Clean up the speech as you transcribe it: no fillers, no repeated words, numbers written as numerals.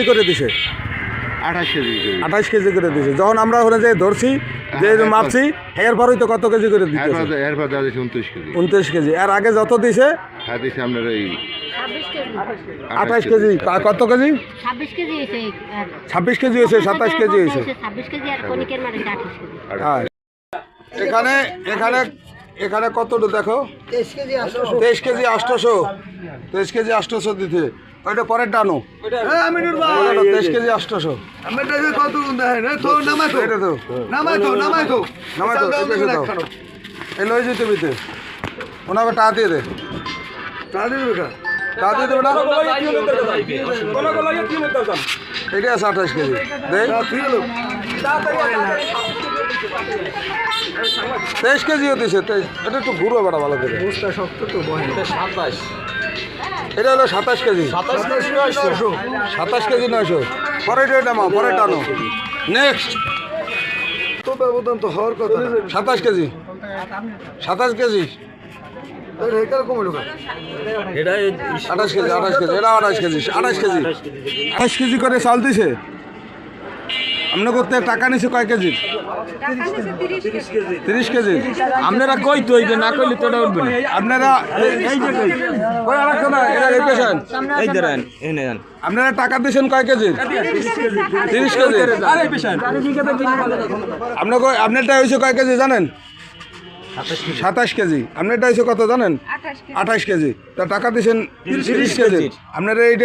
করে দিছে 28 KG 28 KG করে দিছে। যখন আমরা ওখানে যে ধরছি যে মাপছি এরপরই তো কত কেজি করে দিতে এরপর দাও 29 কেজি 29 কেজি। আর আগে যত দিছে হ্যাঁ দিছে আপনার এই 28 কেজি। কত কেজি? 26 কেজি হয়েছে। 26 কেজি হয়েছে, 27 কেজি হয়েছে। 26 কেজি আর কনিকের মানে 28 কেজি। হ্যাঁ। এখানে এখানে এখানে কতটুকু দেখো 23 কেজি 800 23 কেজি 800 দিতে। ওইটা পরের টানো 23 কেজি 800 এই লই যেতে বিতে ওনাকে টা দিয়ে দে টা দিয়ে দেবে না এটা আছে 28 কেজি দেখ 23 কেজিও দিছে। এটা একটু ঘুরো বেটা ভালো করে এটা হলো 27 কেজি 27 কেজি 900 পরে নামা পরে টানো নেক্সট তো ব্যবধান তো হওয়ার কথা 27 কেজি 27 কেজি এটা কম হলো এটা 28 কেজি 28 কেজি এটা 28 কেজি 28 কেজি 28 কেজি করে চাল দিছে। আপনার করতে টাকা নিছে কয় কেজি? 30 কেজি। আপনারা কই তো হইবে না কইলে তোটা উঠবে না। আপনারা এই যে কই আরেকটা না এটা এই পেশেন্ট এই ধরেন এনে দেন। আপনারা টাকা দিবেন কয় কেজি? 30 কেজি। আরে পেশেন্ট আপনার কই আপনারটা হইছে কয় কেজি জানেন? 27 কেজি। আপনারটা হইছে কত জানেন? 28 কেজি। তা টাকা দিবেন 30 কেজি। আপনারা এই